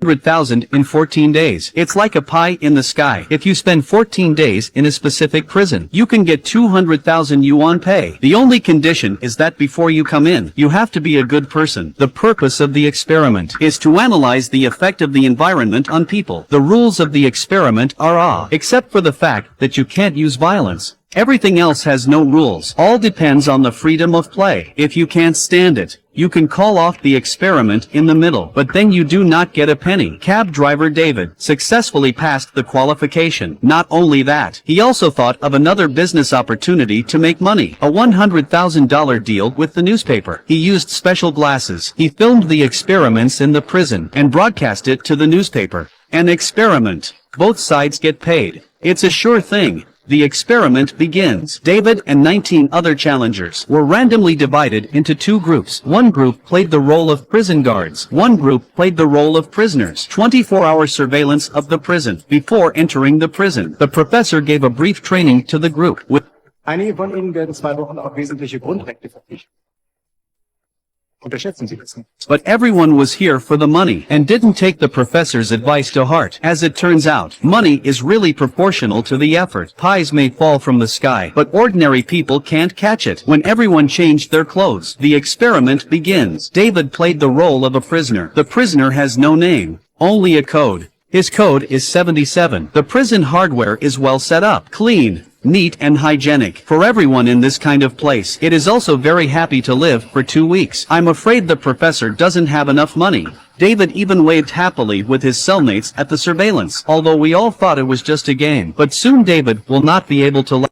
200,000 in 14 days. It's like a pie in the sky. If you spend 14 days in a specific prison, you can get 200,000 yuan pay. The only condition is that before you come in, you have to be a good person. The purpose of the experiment is to analyze the effect of the environment on people. The rules of the experiment are except for the fact that you can't use violence. Everything else has no rules. All depends on the freedom of play. If you can't stand it, you can call off the experiment in the middle, but then you do not get a penny. Cab driver David successfully passed the qualification. Not only that, he also thought of another business opportunity to make money. A $100,000 deal with the newspaper. He used special glasses. He filmed the experiments in the prison and broadcast it to the newspaper. An experiment. Both sides get paid. It's a sure thing. The experiment begins. David and 19 other challengers were randomly divided into two groups. One group played the role of prison guards. One group played the role of prisoners. 24-hour surveillance of the prison. Before entering the prison, the professor gave a brief training to the group. Einige von Ihnen werden 2 Wochen auf wesentliche Grundrechte verpflichtet. Unterschätzen Sie das nicht. But everyone was here for the money and didn't take the professor's advice to heart. As it turns out, money is really proportional to the effort. Pies may fall from the sky, but ordinary people can't catch it. When everyone changed their clothes, the experiment begins. David played the role of a prisoner. The prisoner has no name, only a code. His code is 77. The prison hardware is well set up, clean, neat and hygienic. For everyone in this kind of place, it is also very happy to live for 2 weeks. I'm afraid the professor doesn't have enough money. David even waved happily with his cellmates at the surveillance, although we all thought it was just a game. But soon David will not be able to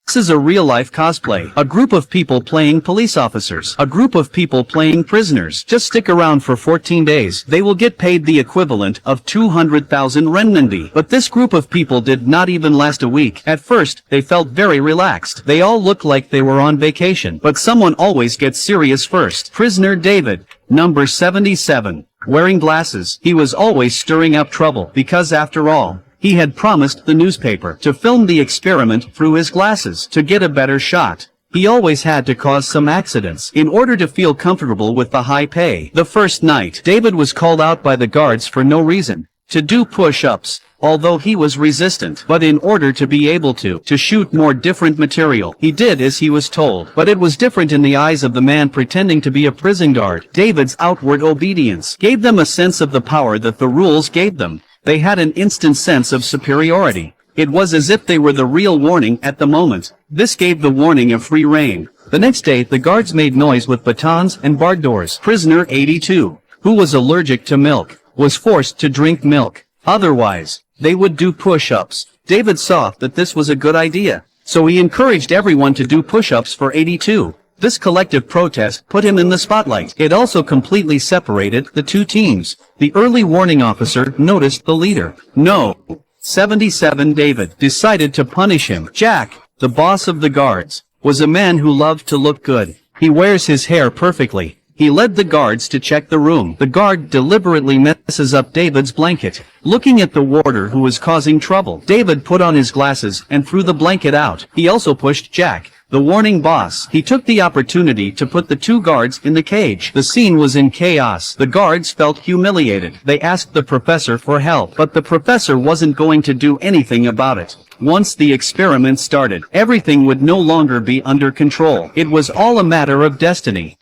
This is a real-life cosplay. A group of people playing police officers. A group of people playing prisoners. Just stick around for 14 days. They will get paid the equivalent of 200,000 renminbi. But this group of people did not even last a week. At first, they felt very relaxed. They all looked like they were on vacation. But someone always gets serious first. Prisoner David, number 77. Wearing glasses, he was always stirring up trouble. Because after all, he had promised the newspaper to film the experiment through his glasses to get a better shot. He always had to cause some accidents in order to feel comfortable with the high pay. The first night, David was called out by the guards for no reason to do push-ups, although he was resistant. But in order to be able to shoot more different material, he did as he was told. But it was different in the eyes of the man pretending to be a prison guard. David's outward obedience gave them a sense of the power that the rules gave them. They had an instant sense of superiority. It was as if they were the real warning at the moment. This gave the warning a free rein. The next day, the guards made noise with batons and barred doors. Prisoner 82, who was allergic to milk, was forced to drink milk. Otherwise, they would do push-ups. David saw that this was a good idea, so he encouraged everyone to do push-ups for 82. This collective protest put him in the spotlight. It also completely separated the two teams. The early warning officer noticed the leader. No. 77 David decided to punish him. Jack, the boss of the guards, was a man who loved to look good. He wears his hair perfectly. He led the guards to check the room. The guard deliberately messes up David's blanket. Looking at the warder who was causing trouble, David put on his glasses and threw the blanket out. He also pushed Jack, the warning boss. He took the opportunity to put the two guards in the cage. The scene was in chaos. The guards felt humiliated. They asked the professor for help, but the professor wasn't going to do anything about it. Once the experiment started, everything would no longer be under control. It was all a matter of destiny.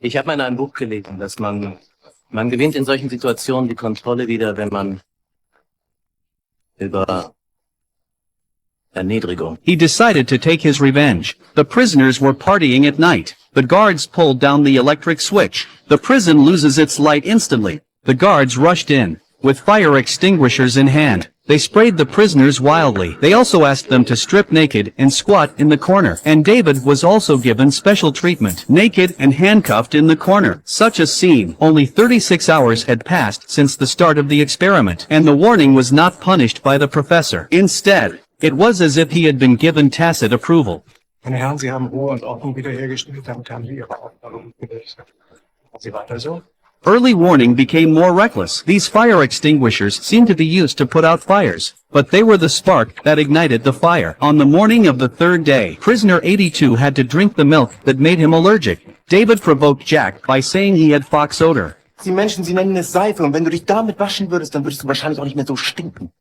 Ich habe mal in einem Buch gelesen, dass man gewinnt in solchen Situationen die Kontrolle wieder, wenn man über Erniedrigung. He decided to take his revenge. The prisoners were partying at night. The guards pulled down the electric switch. The prison loses its light instantly. The guards rushed in, with fire extinguishers in hand. They sprayed the prisoners wildly. They also asked them to strip naked and squat in the corner. And David was also given special treatment, naked and handcuffed in the corner. Such a scene. Only 36 hours had passed since the start of the experiment, and the warning was not punished by the professor. Instead, it was as if he had been given tacit approval. Meine Herren, Sie haben Ruhe und Ordnung wiederhergestellt, damit haben Sie Ihre Aufgabe gelöst. Sie weiter so? Early warning became more reckless. These fire extinguishers seemed to be used to put out fires, but they were the spark that ignited the fire. On the morning of the third day, prisoner 82 had to drink the milk that made him allergic. David provoked Jack by saying he had fox odor. Sie Menschen, sie nennen es Seife und wenn du dich damit waschen würdest, dann würdest du wahrscheinlich auch nicht mehr so stinken.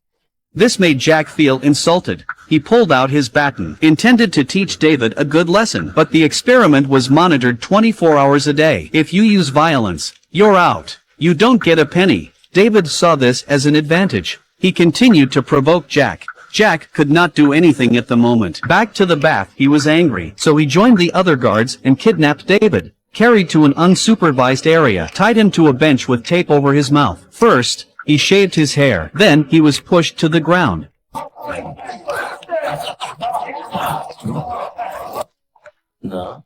This made Jack feel insulted. He pulled out his baton, intended to teach David a good lesson, but the experiment was monitored 24 hours a day. If you use violence, you're out. You don't get a penny. David saw this as an advantage. He continued to provoke Jack. Jack could not do anything at the moment. Back to the bath, he was angry, so he joined the other guards and kidnapped David. Carried to an unsupervised area, tied him to a bench with tape over his mouth. First, he shaved his hair. Then, he was pushed to the ground. Na,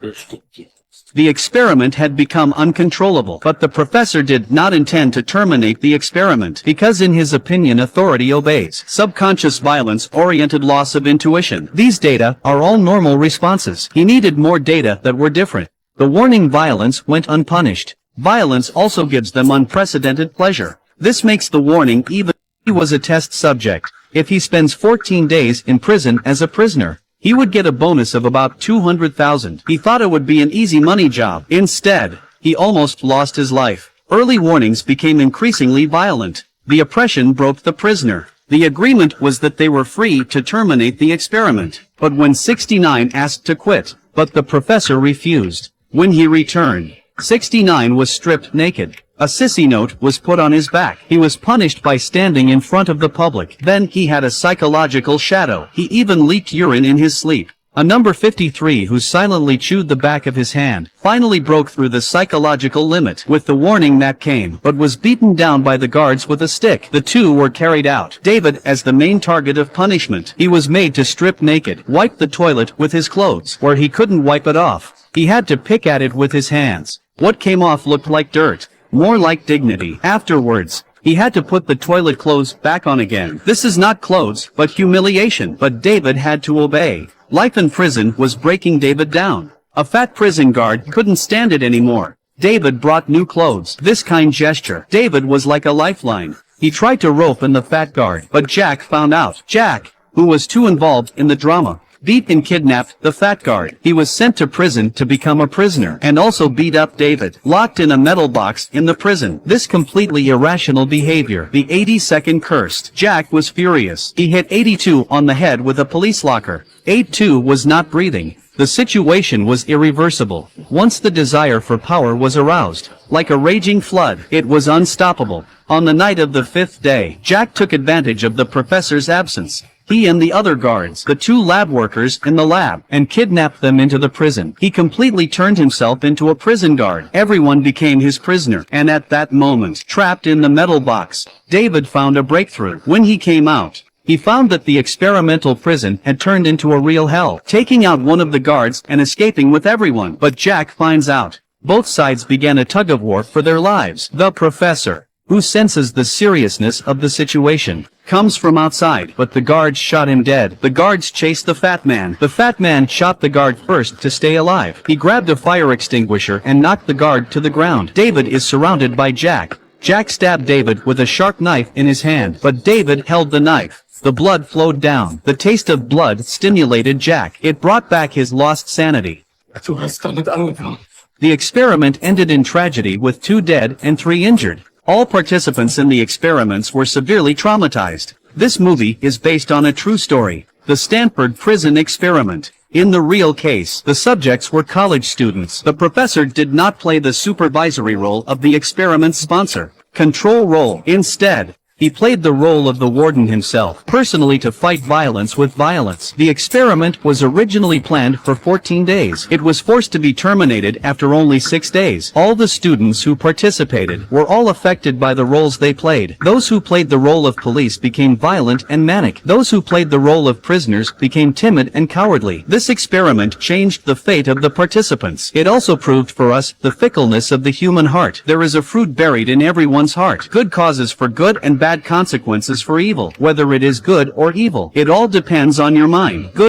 wer stinkt jetzt? The experiment had become uncontrollable, but the professor did not intend to terminate the experiment, because in his opinion authority obeys. Subconscious violence-oriented loss of intuition. These data are all normal responses. He needed more data that were different. The warning violence went unpunished. Violence also gives them unprecedented pleasure. This makes the warning even if he was a test subject. If he spends 14 days in prison as a prisoner, he would get a bonus of about 200,000. He thought it would be an easy money job. Instead, he almost lost his life. Early warnings became increasingly violent. The oppression broke the prisoner. The agreement was that they were free to terminate the experiment. But when 69 asked to quit, but the professor refused. When he returned, 69 was stripped naked. A sissy note was put on his back. He was punished by standing in front of the public. Then he had a psychological shadow. He even leaked urine in his sleep. A number 53 who silently chewed the back of his hand, finally broke through the psychological limit with the warning that came, but was beaten down by the guards with a stick. The two were carried out. David as the main target of punishment. He was made to strip naked, wipe the toilet with his clothes, where he couldn't wipe it off. He had to pick at it with his hands. What came off looked like dirt. More like dignity. Afterwards, he had to put the toilet clothes back on again. This is not clothes, but humiliation. But David had to obey. Life in prison was breaking David down. A fat prison guard couldn't stand it anymore. David brought new clothes. This kind gesture. David was like a lifeline. He tried to rope in the fat guard, but Jack found out. Jack, who was too involved in the drama, beat and kidnapped the fat guard. He was sent to prison to become a prisoner, and also beat up David, locked in a metal box in the prison. This completely irrational behavior. The 82nd cursed. Jack was furious. He hit 82 on the head with a police locker. 82 was not breathing. The situation was irreversible. Once the desire for power was aroused, like a raging flood, it was unstoppable. On the night of the 5th day, Jack took advantage of the professor's absence. He and the other guards, the two lab workers in the lab, and kidnapped them into the prison. He completely turned himself into a prison guard. Everyone became his prisoner. And at that moment, trapped in the metal box, David found a breakthrough. When he came out, he found that the experimental prison had turned into a real hell, taking out one of the guards and escaping with everyone. But Jack finds out. Both sides began a tug-of-war for their lives. The professor, who senses the seriousness of the situation, comes from outside, but the guards shot him dead. The guards chased the fat man. The fat man shot the guard first to stay alive. He grabbed a fire extinguisher and knocked the guard to the ground. David is surrounded by Jack. Jack stabbed David with a sharp knife in his hand, but David held the knife. The blood flowed down. The taste of blood stimulated Jack. It brought back his lost sanity. Du hast damit angefangen. The experiment ended in tragedy with 2 dead and 3 injured. All participants in the experiments were severely traumatized. This movie is based on a true story, the Stanford Prison Experiment. In the real case, the subjects were college students. The professor did not play the supervisory role of the experiment's sponsor, control role. Instead, he played the role of the warden himself, personally to fight violence with violence. The experiment was originally planned for 14 days. It was forced to be terminated after only 6 days. All the students who participated were all affected by the roles they played. Those who played the role of police became violent and manic. Those who played the role of prisoners became timid and cowardly. This experiment changed the fate of the participants. It also proved for us the fickleness of the human heart. There is a fruit buried in everyone's heart. Good causes for good and bad consequences for evil. Whether it is good or evil, it all depends on your mind. Good